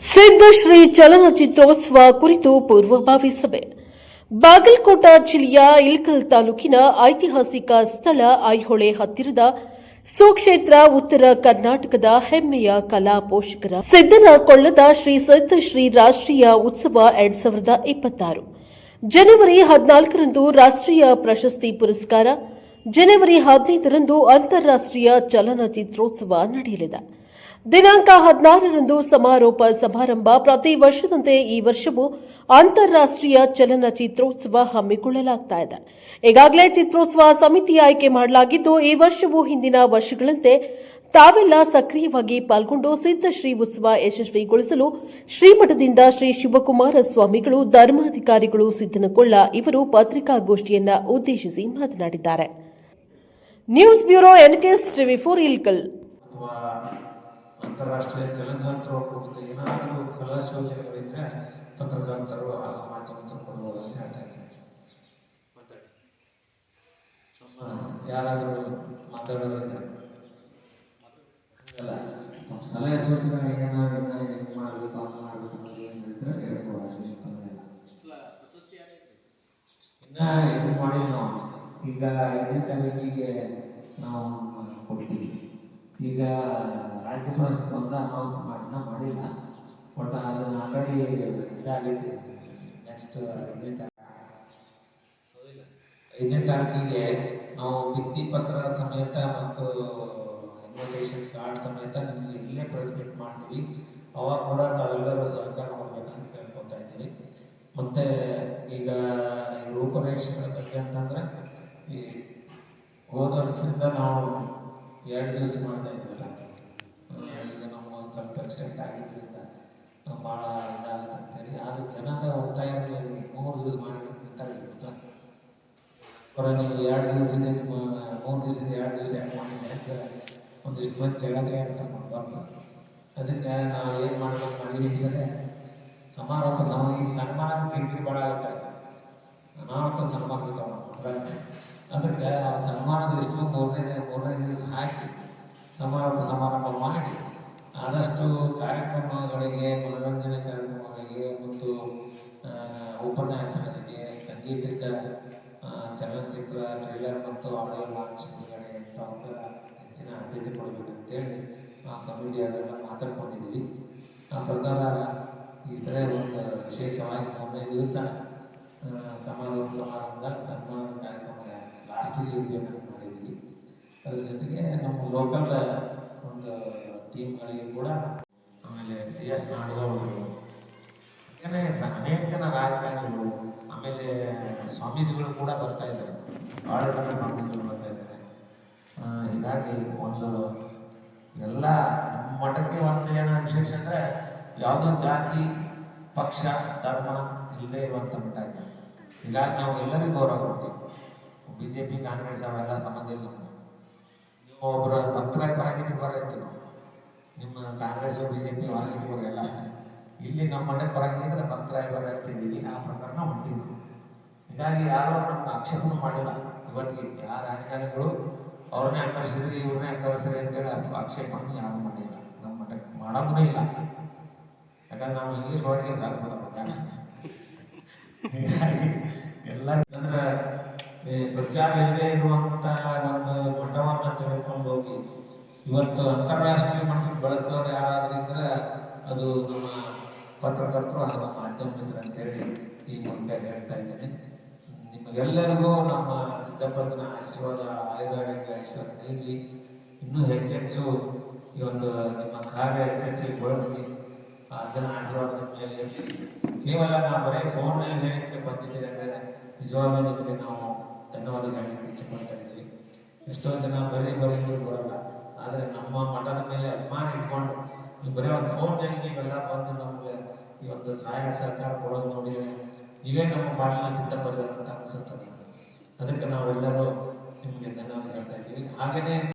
ಸಿದ್ದಶ್ರೀ ಚಲನಚಿತ್ರೋತ್ಸವ ಕುರಿತು ಪೂರ್ವಭಾವಿ ಸಭೆ. ಬಾಗಲಕೋಟ ಜಿಲ್ಲೆಯ ಇಳಕಲ್ ತಾಲೂಕಿನ ಐತಿಹಾಸಿಕ ಸ್ಥಳ ಐಹೊಳೆ ಹತ್ತಿರದ ಸುಕ್ಷೇತ್ರ ಉತ್ತರ ಕರ್ನಾಟಕದ ಹೆಮ್ಮೆಯ ಕಲಾ ಪೋಷಕರ ಸಿದ್ದನಕೊಳ್ಳದ ಶ್ರೀ ಸಿದ್ದಶ್ರೀ ರಾಷ್ಟ್ರೀಯ ಉತ್ಸವ 2026 ಜನವರಿ 14ರಂದು ರಾಷ್ಟ್ರೀಯ ಪ್ರಶಸ್ತಿ ಪುರಸ್ಕಾರ, ಜನವರಿ 15ರಂದು ಅಂತಾರಾಷ್ಟ್ರೀಯ ಚಲನಚಿತ್ರೋತ್ಸವ ನಡೆಯಲಿದೆ. ದಿನಾಂಕ 16ರಂದು ಸಮಾರೋಪ ಸಮಾರಂಭ. ಪ್ರತಿ ವರ್ಷದಂತೆ ಈ ವರ್ಷವೂ ಅಂತಾರಾಷ್ಟ್ರೀಯ ಚಲನಚಿತ್ರೋತ್ಸವ ಹಮ್ಮಿಕೊಳ್ಳಲಾಗುತ್ತಿದೆ. ಈಗಾಗಲೇ ಚಿತ್ರೋತ್ಸವ ಸಮಿತಿ ಆಯ್ಕೆ ಮಾಡಲಾಗಿದ್ದು, ಈ ವರ್ಷವೂ ಹಿಂದಿನ ವರ್ಷಗಳಂತೆ ತಾವೆಲ್ಲ ಸಕ್ರಿಯವಾಗಿ ಪಾಲ್ಗೊಂಡು ಸಿದ್ದಶ್ರೀ ಉತ್ಸವ ಯಶಸ್ವಿಗೊಳಿಸಲು ಶ್ರೀಮಠದಿಂದ ಶ್ರೀ ಶಿವಕುಮಾರ ಸ್ವಾಮಿಗಳು, ಧರ್ಮಾಧಿಕಾರಿಗಳು ಸಿದ್ದನಕೊಳ್ಳ ಇವರು ಪತ್ರಿಕಾಗೋಷ್ಠಿಯನ್ನು ಉದ್ದೇಶಿಸಿ ಮಾತನಾಡಿದ್ದಾರೆ. ನ್ಯೂಸ್ ಬ್ಯೂರೋ ಎನ್ಕೆಎಸ್ ಟಿವಿ4 ಇಳಕಲ್. ಅಂತಾರಾಷ್ಟ್ರೀಯ ಚಲನಚಿತ್ರ ಕುರಿತು ಏನಾದರೂ ಸಲಹೆ ಸೂಚನೆಗಳಿದ್ರೆ ಪತ್ರಕರ್ತರು ಹಾಗೂ ಮಾಧ್ಯಮದವರು ಕೊಡ್ಬೋದು ಅಂತ ಹೇಳ್ತಾ ಇದ್ದೀನಿ. ಯಾರಾದರೂ ಮಾತಾಡೋರಿದ್ದಾರೆ ಅಲ್ಲ, ಸಲಹೆ ಸೂಚನೆ ಏನಾದ್ರು ಹೆಂಗೆ ಮಾಡಬೇಕು ಹಂಗೆ ಮಾಡಬೇಕು ಅನ್ನೋದು ಏನು ಹೇಳಿದ್ರೆ ಹೇಳ್ಬೋದು. ಅದೇನು ತೊಂದರೆ ಇಲ್ಲ. ಇನ್ನು ಇದು ಮಾಡಿ ನಾವು ಈಗ 5ನೇ ತಾರೀಕಿಗೆ ನಾವು ಕೊಡ್ತೀವಿ. ಈಗ ರಾಜ್ಯ ಪ್ರಶಸ್ತಿ ಒಂದು ಅನೌನ್ಸ್ ಮಾಡಿಲ್ಲ, ಬಟ್ ಅದನ್ನು ಆಲ್ರೆಡಿ ಇದಾಗೈತಿ. ನೆಕ್ಸ್ಟ್ 5ನೇ ತಾರೀಕಿಗೆ ನಾವು ಭಿತ್ತಿ ಪತ್ರ ಸಮೇತ ಮತ್ತು ಇನ್ವಿಟೇಷನ್ ಕಾರ್ಡ್ ಸಮೇತ ನಿಮಗೆ ಇಲ್ಲೇ ಪ್ರೆಸ್ ಮೀಟ್ ಮಾಡ್ತೀವಿ. ಅವಾಗ ಕೂಡ ತಾವೆಲ್ಲರೂ ಸಹಕಾರ ಮಾಡಬೇಕಂತ ಕೇಳ್ಕೊತಾ ಇದ್ದೀವಿ. ಮತ್ತು ಈಗ ರೂಪರೇಷೆಗಳ ಬಗ್ಗೆ ಅಂತಂದರೆ ಈ ಹೋದ ವರ್ಷದಿಂದ ನಾವು 2 ದಿವಸ ಮಾಡ್ತಾ ಇದ್ದೀವಲ್ಲ, ಈಗ ನಮ್ಗೆ ಒಂದು ಸ್ವಲ್ಪ ಎಕ್ಸ್ಟೆಂಟ್ ಆಗಿದ್ದರಿಂದ ಭಾಳ ಇದಾಗುತ್ತೆ ಅಂತೇಳಿ. ಅದು ಜನದ ಒತ್ತಾಯ 3 ದಿವಸ ಮಾಡಿ ನಿಂತಾರೆ. ನೀವು 2 ದಿವಸದಿಂದ 3 ದಿವಸದಿಂದ 2 ದಿವಸ ಯಾಕೆ ಮಾಡಿದ್ವಿ ಅಂತ ಒಂದಿಷ್ಟು ಮಂದಿ ಜಗದೇ ಅಂತ ಬಂತು. ಅದಕ್ಕೆ ನಾವು ಏನು ಮಾಡ್ಬೇಕು ಮಾಡಿದ್ವಿ, ಈ ಸಲ ಸಮಾರೋಪ ಈ ಸನ್ಮಾನದ ಕಿರಿಕಿರಿ ಭಾಳ ಆಗುತ್ತೆ. ಅನಾಹುತ ಸನ್ಮಾನ ಇರ್ತಾವೆ ನಮ್ಮ ಮಠದಲ್ಲಿ. ಅದಕ್ಕೆ ಆ ಸನ್ಮಾನದ ಇಷ್ಟು ಮೂರನೇ ದಿವಸ ಹಾಕಿ ಸಮಾರಂಭ ಮಾಡಿ ಆದಷ್ಟು ಕಾರ್ಯಕ್ರಮಗಳಿಗೆ, ಮನೋರಂಜನೆ ಕಾರ್ಯಕ್ರಮಗಳಿಗೆ ಮತ್ತು ಉಪನ್ಯಾಸಗಳಿಗೆ, ಸಂಗೀತಕ್ಕೆ, ಚಲನಚಿತ್ರ ಟ್ರೈಲರ್ ಮತ್ತು ಆಡಿಯೋ ಲಾಂಚ್ ಬಿಡುಗಡೆ ಇಂಥವಕ್ಕೆ ಹೆಚ್ಚಿನ ಆದ್ಯತೆ ಕೊಡಬೇಕಂತೇಳಿ ಕಮಿಟಿಯವರೆಲ್ಲ ಮಾತಾಡ್ಕೊಂಡಿದ್ದೀವಿ. ಆ ಪ್ರಕಾರ ಈ ಸಲ ಒಂದು ವಿಶೇಷವಾಗಿ 3ನೇ ದಿವಸ ಸಮಾರಂಭದಾಗ ಸನ್ಮಾನದ ಕಾರ್ಯಕ್ರಮ ಲಾಸ್ಟಿಗೆ ಇಡಬೇಕಂತ ಮಾಡಿದ್ದೀವಿ. ಅದ್ರ ಜೊತೆಗೆ ನಮ್ಮ ಲೋಕಲ್ ಒಂದು ಟೀಮ್ಗಳಿಗೆ ಕೂಡ, ಆಮೇಲೆ CS ನಾಡಗೌಡರು, ಅನೇಕ ಜನ ರಾಜಕಾರಣಿಗಳು, ಆಮೇಲೆ ಸ್ವಾಮೀಜಿಗಳು ಕೂಡ ಬರ್ತಾ ಇದ್ದಾರೆ. ಭಾಳ ಜನ ಸ್ವಾಮೀಜಿಗಳು ಬರ್ತಾ ಇದ್ದಾರೆ. ಹೀಗಾಗಿ ಒಂದು ಎಲ್ಲ ನಮ್ಮ ಮಠಕ್ಕೆ ಒಂದು ಏನೋ ವಿಶೇಷ ಅಂದರೆ ಯಾವುದೋ ಜಾತಿ, ಪಕ್ಷ, ಧರ್ಮ ಇಲ್ಲದೆ ಇರುವಂಥ ಮಠ ಇದೆ. ಹೀಗಾಗಿ ನಾವು ಎಲ್ಲರಿಗೂ ಗೌರವ ಕೊಡ್ತೀವಿ. BJP, ಕಾಂಗ್ರೆಸ್ ಅವೆಲ್ಲ ಸಂಬಂಧ ಇಲ್ಲ. ನೀವು ಒಬ್ಬರು ಭಕ್ತರಾಗಿ ಬರಂಗಿದ್ದು ಬರೈತಿ, ನಿಮ್ಮ ಕಾಂಗ್ರೆಸ್ BJP ಹೊರಗಿಟ್ಟು ಬರೋಲ್ಲ. ಇಲ್ಲಿ ನಮ್ಮ ಮಠಕ್ಕೆ ಬರಂಗಿದ್ರೆ ಭಕ್ತರಾಗಿ ಬರತ್ತಿದ್ದೀವಿ. ಆ ಪ್ರಕಾರನ ಹೊಂಟೀವಿ. ಹೀಗಾಗಿ ಯಾರು ನಮ್ಗೆ ಆಕ್ಷೇಪಣೆ ಮಾಡಿಲ್ಲ ಇವತ್ತಿಗೆ. ಯಾವ ರಾಜಕಾರಣಿಗಳು ಅವ್ರನ್ನೇ ಆಕರ್ಷಿದ್ರಿ, ಇವ್ರನ್ನೇ ಆಕರ್ಷಿದ್ರಿ ಅಂತೇಳಿ ಅಥವಾ ಆಕ್ಷೇಪಣೆ ಯಾರು ಮಾಡಿಲ್ಲ. ನಮ್ಮ ಮಠಕ್ಕೆ ಮಾಡೋದೂ ಇಲ್ಲ. ಯಾಕಂದ್ರೆ ನಾವು ಇಂಗ್ಲೀಷ್ ವರ್ಡ್ಗೆ ಸಾಕು ಮಾತಾಡೋಣ. ಹೀಗಾಗಿ ಎಲ್ಲರೂ ಅಂದ್ರೆ ಪ್ರಚಾರ ಇಲ್ಲದೆ ಇರುವಂಥ ಒಂದು ಮಠವನ್ನು ತೆಗೆದುಕೊಂಡು ಹೋಗಿ ಇವತ್ತು ಅಂತಾರಾಷ್ಟ್ರೀಯ ಮಟ್ಟಕ್ಕೆ ಬಳಸಿದವರು ಯಾರಾದರೂ ಇದ್ರೆ ಅದು ನಮ್ಮ ಪತ್ರಕರ್ತರು ಹಾಗೂ ಮಾಧ್ಯಮ ಮಿತ್ರರು ಅಂತೇಳಿ ಈ ಮೂಲಕ ಹೇಳ್ತಾ ಇದ್ದೇನೆ. ನಿಮಗೆಲ್ಲರಿಗೂ ನಮ್ಮ ಸಿದ್ದಪ್ಪನ ಆಶೀರ್ವಾದ, ಆಯುರ್ವೇದಿಕ ಐಶ್ವರ್ಯ ನೀಡಲಿ. ಇನ್ನೂ ಹೆಚ್ಚೆಚ್ಚು ಈ ಒಂದು ನಿಮ್ಮ ಕಾರ್ಯ ಯಶಸ್ವಿಗೊಳಿಸಲಿ. ಆ ಜನ ಆಶೀರ್ವಾದ ನಿಮ್ಮ ಮೇಲೆ ಇರಲಿ. ಕೇವಲ ನಾವು ಬರೀ ಫೋನಲ್ಲಿ ಹೇಳಿಕೆ ಬಂದಿದ್ದೀರಿ ಅಂದರೆ ನಿಜವಾಗ್ಲೂ ನಿಮಗೆ ನಾವು ಧನ್ಯವಾದ ಹೇಳಲಿಕ್ಕೆ ಇಚ್ಛೆ ಪಡ್ತಾ ಇದ್ದೀವಿ. ಎಷ್ಟೋ ಜನ ಬರೀ ಅಂದ್ರೂ ಬರೋಲ್ಲ, ಆದರೆ ನಮ್ಮ ಮಠದ ಮೇಲೆ ಅಭಿಮಾನ ಇಟ್ಕೊಂಡು ನೀವು ಬರೀ ಒಂದು ಫೋನ್ನಲ್ಲಿ ನೀವೆಲ್ಲ ಬಂದು ನಮಗೆ ಈ ಒಂದು ಸಹಾಯ ಸಹಕಾರ ಕೊಡೋದು ನೋಡಿದರೆ ನೀವೇ ನಮ್ಮ ಪಾಲಿನ ಸಿದ್ದಪ್ಪ ಜನ ಅಂತ ಅನಿಸುತ್ತದೆ. ಅದಕ್ಕೆ ನಾವೆಲ್ಲರೂ ನಿಮಗೆ ಧನ್ಯವಾದ ಹೇಳ್ತಾ ಇದ್ದೀವಿ. ಹಾಗೆಯೇ